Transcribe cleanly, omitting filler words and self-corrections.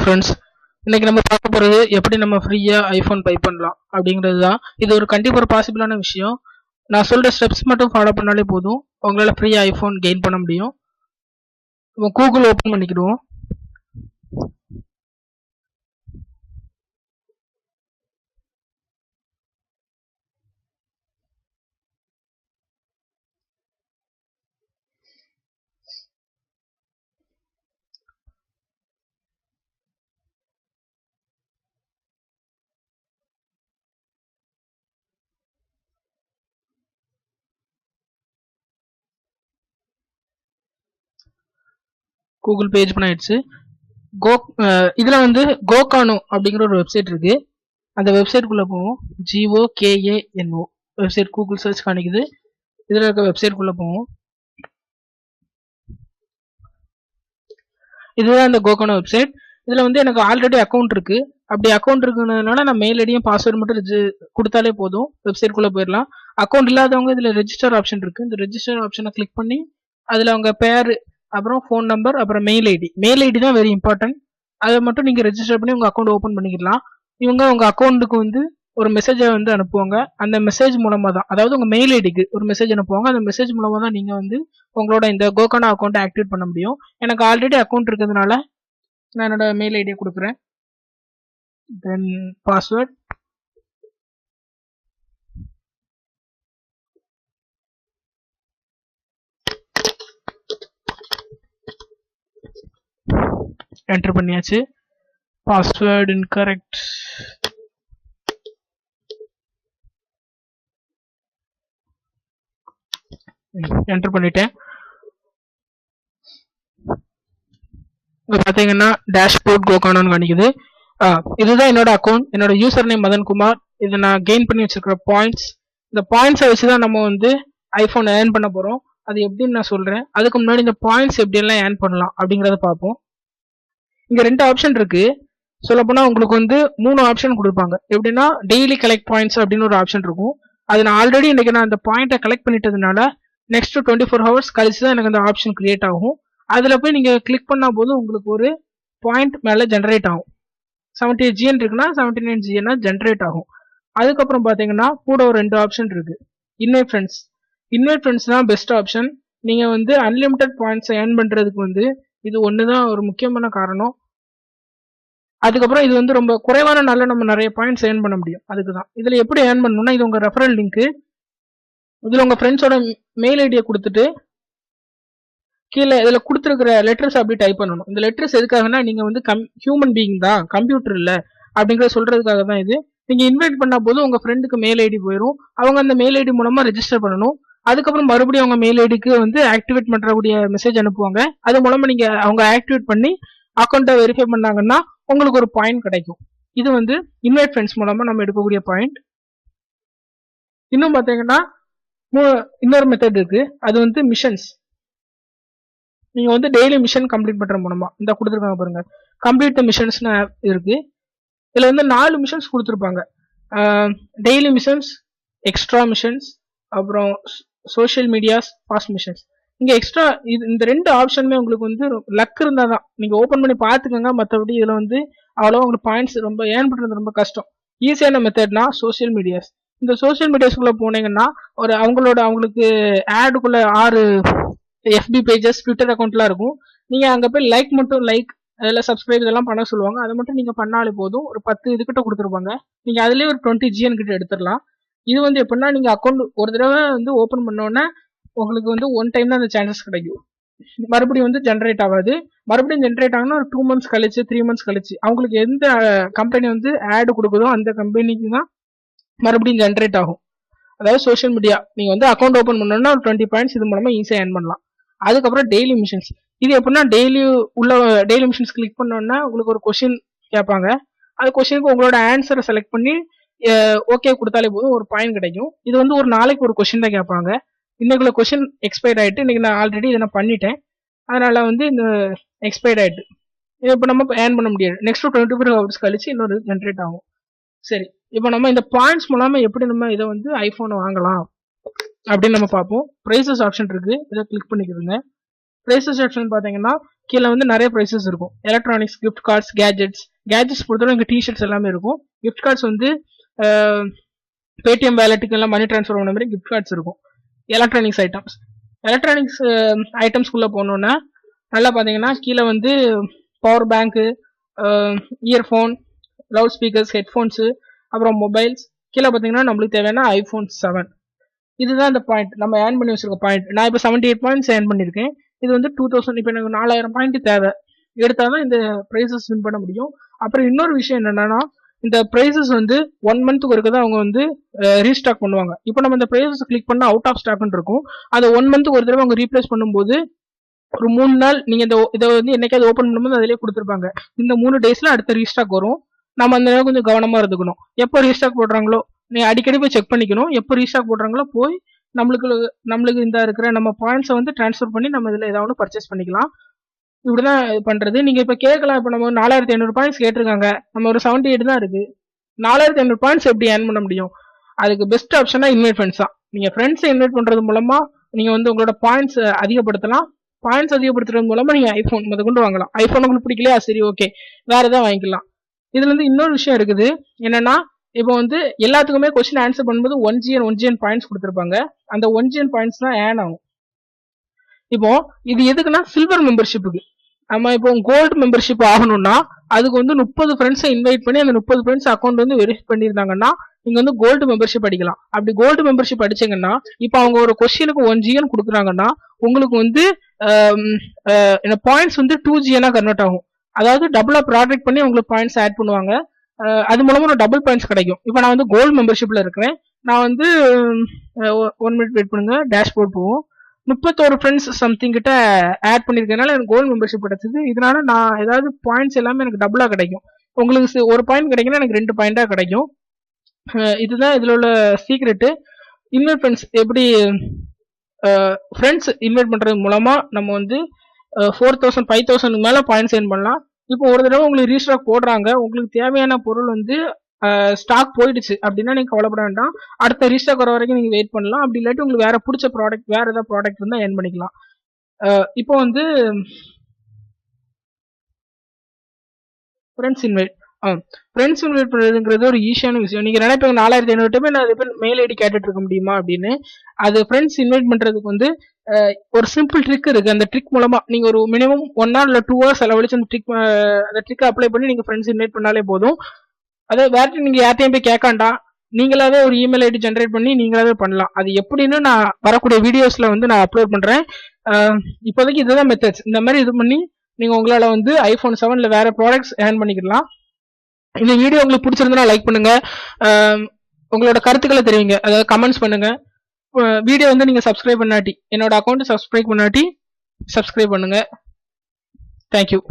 Friends, இன்னைக்கு நம்ம பார்க்க போகிறது எப்படி நம்ம ஃப்ரீயாக ஐஃபோன் பை பண்ணலாம் அப்படிங்கிறது தான். இது ஒரு கண்டிப்பாக ஒரு பாசிபிளான விஷயம். நான் சொல்கிற ஸ்டெப்ஸ் மட்டும் ஃபாலோ பண்ணாலே போதும், உங்களால் ஃப்ரீயாக ஐஃபோன் கெயின் பண்ண முடியும். இப்போ கூகுள் ஓப்பன் பண்ணிக்கிடுவோம். கூகுள் பேஜ் பண்ணிடுச்சு. இதில் வந்து கோகானோ அப்படிங்கிற ஒரு வெப்சைட் இருக்கு. அந்த வெப்சைட்குள்ளே போவோம். GOKANO வெப்சைட் கூகுள் சர்ச் காணிக்குது. இதில் இருக்க வெப்சைட்குள்ளே போவோம். இதுதான் இந்த கோகானோ வெப்சைட். இதில் வந்து எனக்கு ஆல்ரெடி அக்கௌண்ட் இருக்கு. அப்படி அக்கௌண்ட் இருக்குனால நான் மெயில் ஐடியும் பாஸ்வேர்டு மட்டும் கொடுத்தாலே போதும், வெப்சைட்குள்ளே போயிடலாம். அக்கௌண்ட் இல்லாதவங்க இதில் ரெஜிஸ்டர் ஆப்ஷன் இருக்கு. இந்த ரெஜிஸ்டர் ஆப்ஷனை கிளிக் பண்ணி அதில் அவங்க பேர், அப்புறம் ஃபோன் நம்பர், அப்புறம் மெயில் ஐடி தான் வெரி இம்பார்ட்டன்ட். அதை மட்டும் நீங்கள் ரெஜிஸ்டர் பண்ணி உங்கள் அக்கௌண்ட் ஓப்பன் பண்ணிக்கலாம். இவங்க உங்கள் அக்கௌண்ட்டுக்கு வந்து ஒரு மெசேஜை வந்து அனுப்புவாங்க. அந்த மெசேஜ் மூலமாக தான், அதாவது உங்கள் மெயில் ஐடிக்கு ஒரு மெசேஜ் அனுப்புவாங்க. அந்த மெசேஜ் மூலமாக தான் நீங்கள் வந்து உங்களோட இந்த கோகானோ அக்கௌண்ட்டை ஆக்டிவேட் பண்ண முடியும். எனக்கு ஆல்ரெடி அக்கௌண்ட் இருக்கிறதுனால நான் என்னோட மெயில் ஐடியை கொடுக்குறேன். தென் பாஸ்வேர்ட், என்டர் பண்ணியாச்சு. பாஸ்வேர்ட் இன்கரெக்ட், என்டர் பண்ணிட்டேன். இங்க பாத்தீங்கன்னா டேஷ்போர்ட் கோகானோன்னு காணிக்குது. இதுதான் என்னோட அக்கௌண்ட். என்னோட யூசர் நேம் மதன்குமார். இதை நான் கெயின் பண்ணி வச்சிருக்கிற பாயிண்ட்ஸ். இந்த பாயிண்ட்ஸை வச்சுதான் நம்ம வந்து ஐஃபோன் ஏர்ன் பண்ண போறோம். அது எப்படின்னு நான் சொல்றேன். அதுக்கு முன்னாடி இந்த பாயிண்ட்ஸ் எப்படி எல்லாம் ஏர்ன் பண்ணலாம் அப்படிங்கறத பார்ப்போம். இங்க 2 ஆப்ஷன் இருக்கு. சொல்லப்போனா உங்களுக்கு வந்து 3 ஆப்ஷன் கொடுப்பாங்க. எப்படின்னா டெய்லி கலெக்ட் பாயிண்ட்ஸ் அப்படின்னு ஒரு ஆப்ஷன் இருக்கும். அது நான் ஆல்ரெடி இன்னைக்கு நான் அந்த பாயிண்ட்டை கலெக்ட் பண்ணிட்டதுனால நெக்ஸ்ட் 24 ஹவர்ஸ் கழிச்சு தான் எனக்கு அந்த ஆப்ஷன் கிரியேட் ஆகும். அதுல போய் நீங்க கிளிக் பண்ணா போது உங்களுக்கு ஒரு பாயிண்ட் மேல ஜென்ரேட் ஆகும். 78 GN இருக்குன்னா 79 GN ஜென்ரேட் ஆகும். அதுக்கப்புறம் பாத்தீங்கன்னா கூட ஒரு 2 ஆப்ஷன் இருக்கு. இன்வைட் ஃப்ரெண்ட்ஸ் தான் பெஸ்ட் ஆப்ஷன். நீங்க வந்து அன்லிமிட்டட் பாயிண்ட்ஸ் ஏர்ன் பண்றதுக்கு வந்து இது ஒண்ணுதான் ஒரு முக்கியமான காரணம். அதுக்கப்புறம் இது வந்து ரொம்ப குறைவான நாள்ல நம்ம நிறைய பாயிண்ட்ஸ் ஏர்ன் பண்ண முடியும். அதுக்குதான் இதுல எப்படி ஏர்ன் பண்ணணும்னா, இது உங்க ரெஃபரல் லிங்க். இதுல உங்க ஃப்ரெண்ட்ஸோட மெயில் ஐடியை கொடுத்துட்டு கீழே இதுல கொடுத்துருக்கிற லெட்டர்ஸ் அப்படி டைப் பண்ணணும். இந்த லெட்டர்ஸ் எதுக்காகனா, நீங்க வந்து ஹியூமன் பீயிங் தான், கம்ப்யூட்டர் இல்ல அப்படிங்கிற சொல்றதுக்காக தான் இது. நீங்க இன்வைட் பண்ண போது உங்க ஃப்ரெண்டுக்கு மெயில் ஐடி போயிடும். அவங்க அந்த மெயில் ஐடி மூலமா ரெஜிஸ்டர் பண்ணணும். அதுக்கப்புறம் மறுபடியும் அவங்க மெயில் ஐடிக்கு வந்து ஆக்டிவேட் பண்றக்கூடிய மெசேஜ் அனுப்புவாங்க. அது மூலமா நீங்க அவங்க ஆக்டிவேட் பண்ணி அக்கௌண்ட்டை வெரிஃபை பண்ணாங்கன்னா உங்களுக்கு ஒரு பாயிண்ட் கிடைக்கும். இது வந்து இன்வைட் ஃப்ரெண்ட்ஸ் மூலமா நம்ம எடுக்கக்கூடிய பாயிண்ட். இன்னும் பாத்தீங்கன்னா இன்னொரு மெத்தட் இருக்கு. அது வந்து மிஷன்ஸ். நீங்க வந்து டெய்லி மிஷன் கம்ப்ளீட் பண்ற மூலமா இந்த கொடுத்துருக்காங்க பாருங்க, கம்ப்ளீட் த மிஷன்ஸ்னு இருக்கு. இதுல வந்து 4 மிஷன்ஸ் கொடுத்துருப்பாங்க. டெய்லி மிஷன்ஸ், எக்ஸ்ட்ரா மிஷன்ஸ், அப்புறம் சோஷியல் மீடியாஸ், ஃபாஸ்ட் மிஷன்ஸ். இங்க எக்ஸ்ட்ரா இந்த 2 ஆப்ஷனுமே உங்களுக்கு வந்து லக் இருந்தா தான் நீங்க ஓபன் பண்ணி பாத்துக்கோங்க. மற்றபடி இதுல வந்து அவ்வளோ உங்களுக்கு பாயிண்ட்ஸ் ரொம்ப ஏர்ன் பண்றது ரொம்ப கஷ்டம். ஈஸியான மெத்தட்னா சோஷியல் மீடியாஸ். இந்த சோஷியல் மீடியாஸ்குள்ள போனீங்கன்னா அவங்களுக்கு ஆடுக்குள்ள 6 FB பேஜஸ், ட்விட்டர் அக்கௌண்ட்லாம் இருக்கும். நீங்க அங்க போய் லைக் அதில் சப்ஸ்கிரைப் இதெல்லாம் பண்ண சொல்லுவாங்க. அதை மட்டும் நீங்க பண்ணாலே போதும். ஒரு 10 இதுகிட்ட கொடுத்துருப்பாங்க. நீங்க அதுலயே ஒரு 20 GN கிட்ட எடுத்துடலாம். இது வந்து எப்படின்னா, நீங்க அக்கௌண்ட் ஒரு தடவை வந்து ஓபன் பண்ணோன்னா உங்களுக்கு வந்து 1 டைம் தான் அந்த சான்சஸ் கிடைக்கும். மறுபடியும் வந்து ஜென்ரேட் ஆகாது. மறுபடியும் ஜென்ரேட் ஆகுனா ஒரு 2 months கழிச்சு, 3 months கழிச்சு அவங்களுக்கு எந்த கம்பெனி வந்து ஆடு கொடுக்குதோ அந்த கம்பெனிக்கு தான் மறுபடியும் ஜென்ரேட் ஆகும். அதாவது சோஷியல் மீடியா நீங்க வந்து அக்கௌண்ட் ஓபன் பண்ணோம்னா ஒரு 20 பாயிண்ட்ஸ் இது மூலமா ஈஸியா ஏர்ன் பண்ணலாம். அதுக்கப்புறம் டெய்லி மிஷன்ஸ். இது எப்படின்னா டெய்லி மிஷன்ஸ் கிளிக் பண்ணோம்னா உங்களுக்கு ஒரு கொஸ்டின் கேட்பாங்க. அந்த கொஸ்டினுக்கு உங்களோட ஆன்சரை செலக்ட் பண்ணி ஓகே கொடுத்தாலே போதும், ஒரு பாயிண்ட் கிடைக்கும். இது வந்து ஒரு நாளைக்கு ஒரு கொஸ்டின் தான் கேட்பாங்க. இன்னைக்குள்ள கொஸ்டின் எக்ஸ்பயர் ஆயிட்டு, இன்னைக்கு நான் ஆல்ரெடி இதை நான் பண்ணிட்டேன். அதனால வந்து இந்த எக்ஸ்பயர் ஆயிட்டு இது இப்போ நம்ம ஏர்ன் பண்ண முடியாது. நெக்ஸ்ட் 24 ஹவர்ஸ் கழிச்சு இன்னொரு ஜென்ரேட் ஆகும். சரி, இப்போ நம்ம இந்த பாயிண்ட்ஸ் மூலமா எப்படி நம்ம இதை வந்து ஐபோனை வாங்கலாம் அப்படின்னு நம்ம பார்ப்போம். பிரைசஸ் ஆப்ஷன் இருக்கு, இதை கிளிக் பண்ணிக்கிறோங்க. பிரைசஸ் ஆப்ஷன் பாத்தீங்கன்னா கீழே வந்து நிறைய ப்ரைஸஸ் இருக்கும். எலக்ட்ரானிக்ஸ், கிஃப்ட் கார்ட்ஸ், கேஜெட்ஸ் பொறுத்தவரை இங்கே டிஷர்ட்ஸ் எல்லாமே இருக்கும். கிஃப்ட் கார்ட்ஸ் வந்து பேடிஎம் வேலெட்டுக்கு எல்லாம் மணி ட்ரான்ஸ்ஃபர் பண்ண மாதிரி கிஃப்ட் கார்ட்ஸ் இருக்கும். எலக்ட்ரானிக்ஸ் ஐட்டம்ஸ்குள்ளே போனோன்னா நல்லா பார்த்தீங்கன்னா கீழே வந்து பவர் பேங்க்கு, இயர்ஃபோன், லவுட் ஸ்பீக்கர்ஸ், ஹெட்ஃபோன்ஸு, அப்புறம் மொபைல்ஸ். கீழே பார்த்தீங்கன்னா நம்மளுக்கு தேவையான iPhone 7. இதுதான் இந்த பாயிண்ட் நம்ம ஏர்ன் பண்ணி வச்சிருக்க பாயிண்ட். நான் இப்போ 78 பாயிண்ட்ஸ் ஏர்ன் பண்ணியிருக்கேன். இது வந்து 2000. இப்போ எனக்கு 4000 பாயிண்ட் தேவை. எடுத்தால் தான் இந்த ப்ரைஸஸ் வின் பண்ண முடியும். அப்புறம் இன்னொரு விஷயம் என்னன்னா, இந்த ப்ரைஸஸ் வந்து 1 மந்த்துக்கு ஒருக்க தான் அவங்க வந்து ரீஸ்டாக் பண்ணுவாங்க. இப்போ நம்ம இந்த ப்ரைஸஸ் கிளிக் பண்ணால் அவுட் ஆஃப் ஸ்டாக்னு இருக்கும். அதை 1 மந்த்துக்கு ஒரு தடவை அவங்க ரீப்ளேஸ் பண்ணும்போது ஒரு 3 நாள் நீங்கள் இதை வந்து என்னைக்காவது ஓப்பன் பண்ணும்போது அதிலே கொடுத்துருப்பாங்க. இந்த 3 டேஸில் அடுத்த ரீஸ்டாக் வரும். நம்ம அந்த நேரம் கொஞ்சம் கவனமாக இருந்துக்கணும். எப்போ ரீஸ்டாக் போடுறாங்களோ நீ அடிக்கடி போய் செக் பண்ணிக்கணும். எப்போ ரீஸ்டாக் போடுறாங்களோ போய் நம்மளுக்கு இந்த இருக்கிற நம்ம பாயிண்ட்ஸை வந்து ட்ரான்ஸ்ஃபர் பண்ணி நம்ம இதில் ஏதாவது ஒன்று பர்ச்சேஸ் பண்ணிக்கலாம். இப்படிதான் பண்ணுறது. நீங்கள் இப்போ கேட்கலாம், இப்போ நம்ம 4500 பாயிண்ட்ஸ் கேட்டிருக்காங்க, நம்ம ஒரு 78 தான் இருக்குது, 4500 பாயிண்ட்ஸ் எப்படி ஏர்ன் பண்ண முடியும்? அதுக்கு பெஸ்ட் ஆப்ஷனாக இன்வைட் ஃப்ரெண்ட்ஸ் தான். நீங்கள் ஃப்ரெண்ட்ஸை இன்வைட் பண்ணுறது மூலமாக நீங்கள் வந்து உங்களோட பாயிண்ட்ஸ் அதிகப்படுத்தலாம். பாயிண்ட்ஸ் அதிகப்படுத்துறது மூலமாக நீங்கள் ஐஃபோன் கொண்டு வாங்கலாம். ஐஃபோன் உங்களுக்கு பிடிக்கலையா, சரி ஓகே வேறு எதாவது வாங்கிக்கலாம். இதுல இருந்து இன்னொரு விஷயம் இருக்குது என்னன்னா, இப்போ வந்து எல்லாத்துக்குமே கொஸ்டின் ஆன்சர் பண்ணும்போது 1GN பாயிண்ட்ஸ் கொடுத்துருப்பாங்க. அந்த 1GN பாயிண்ட்ஸ் தான் ஏர்ன் ஆகும். இப்போ இது எதுக்குன்னா சில்வர் மெம்பர்ஷிப்புக்கு. நம்ம இப்போ கோல்டு மெம்பர்ஷிப் ஆகணும்னா அதுக்கு வந்து 30 ஃப்ரெண்ட்ஸை இன்வைட் பண்ணி அந்த 30 ஃப்ரெண்ட்ஸ் அக்கௌண்ட் வந்து வெரிஃபை பண்ணியிருந்தாங்கன்னா நீங்க வந்து கோல்டு மெம்பர்ஷிப் அடிக்கலாம். அப்படி கோல்டு மெம்பர்ஷிப் அடிச்சீங்கன்னா இப்போ அவங்க ஒரு கொஸ்டினுக்கு 1GN கொடுக்குறாங்கன்னா உங்களுக்கு வந்து பாயிண்ட்ஸ் வந்து 2GN கன்வெர்ட் ஆகும். அதாவது டபுளா ப்ராடக்ட் பண்ணி உங்களுக்கு பாயிண்ட்ஸ் ஆட் பண்ணுவாங்க. அது மூலமா ஒரு டபுள் பாயிண்ட்ஸ் கிடைக்கும். இப்போ நான் வந்து கோல்டு மெம்பர்ஷிப்ல இருக்கிறேன். நான் வந்து 1 மினிட் வெயிட் பண்ணுங்க, டேஷ்போர்ட் போவோம். 31 ஃப்ரெண்ட்ஸ் சம்திங் கிட்ட ஆட் பண்ணிருக்கனால எனக்கு கோல்டு மெம்பர்ஷிப் கிடைச்சது. இதனால நான் ஏதாவது பாயிண்ட்ஸ் எல்லாமே எனக்கு டபுளா கிடைக்கும். உங்களுக்கு ஒரு பாயிண்ட் கிடைக்குன்னா எனக்கு 2 பாயிண்டா கிடைக்கும். இதுதான் இதுல உள்ள சீக்ரெட்டு. இன்வைட் ஃப்ரெண்ட்ஸ் எப்படி ஃப்ரெண்ட்ஸ் இன்வைட் பண்றது மூலமா நம்ம வந்து 4000 5000 மேல பாயிண்ட்ஸ் ஏர்ன் பண்ணலாம். இப்போ ஒரு தடவை உங்களுக்கு ரீஸ்டாக் போடுறாங்க, உங்களுக்கு தேவையான பொருள் வந்து ஸ்டாக் போயிடுச்சு அப்படின்னா நீங்க கவலைப்பட வேண்டாம். அடுத்த ரீஸ்டாக் வர வரைக்கும் நீங்க வெயிட் பண்ணலாம். அப்படி இல்லாட்டி உங்களுக்கு வேற பிடிச்ச ப்ராடக்ட் வேற ஏதாவது ப்ராடக்ட் இருந்தா ஏர்ன் பண்ணிக்கலாம். இப்போ வந்து ஃப்ரெண்ட்ஸ் இன்வைட் பண்ணுறதுங்கிறது ஒரு ஈஸியான விஷயம். நீங்க நினைப்பீங்க 4500 பேர் நான் மெயில் ஐடி கேட்டுட்டு இருக்க முடியுமா அப்படின்னு. அது ஃப்ரெண்ட்ஸ் இன்வைட் பண்றதுக்கு வந்து ஒரு சிம்பிள் ட்ரிக் இருக்கு. அந்த ட்ரிக் மூலமா நீங்க ஒரு மினிமம் 1 hour இல்ல 2 hours செலவழிச்சு அந்த ட்ரிக் அப்ளை பண்ணி நீங்க ஃப்ரெண்ட்ஸ் இன்வைட் பண்ணாலே போதும். அதை வேற நீங்க யார்ட்டையும் போய் கேட்காண்டா, நீங்களாவே ஒரு இமெயில் ஐடி ஜென்ரேட் பண்ணி நீங்களாவே பண்ணலாம். அது எப்படின்னு நான் வரக்கூடிய வீடியோஸ்ல வந்து நான் அப்லோட் பண்றேன். இப்போதைக்கு இதுதான் மெத்தட்ஸ். இந்த மாதிரி இது பண்ணி நீங்க உங்களால வந்து iPhone 7 இல்ல வேற ப்ராடக்ட்ஸ் ஏர்ன் பண்ணிக்கலாம். இந்த வீடியோ உங்களுக்கு பிடிச்சிருந்தா லைக் பண்ணுங்க, உங்களோட கருத்துக்களை தெரிவிங்க, அதாவது கமெண்ட்ஸ் பண்ணுங்க. வீடியோ வந்து நீங்க சப்ஸ்கிரைப் பண்ணாட்டி என்னோட அக்கௌண்ட் சப்ஸ்கிரைப் பண்ணாட்டி சப்ஸ்கிரைப் பண்ணுங்க. தேங்க்யூ.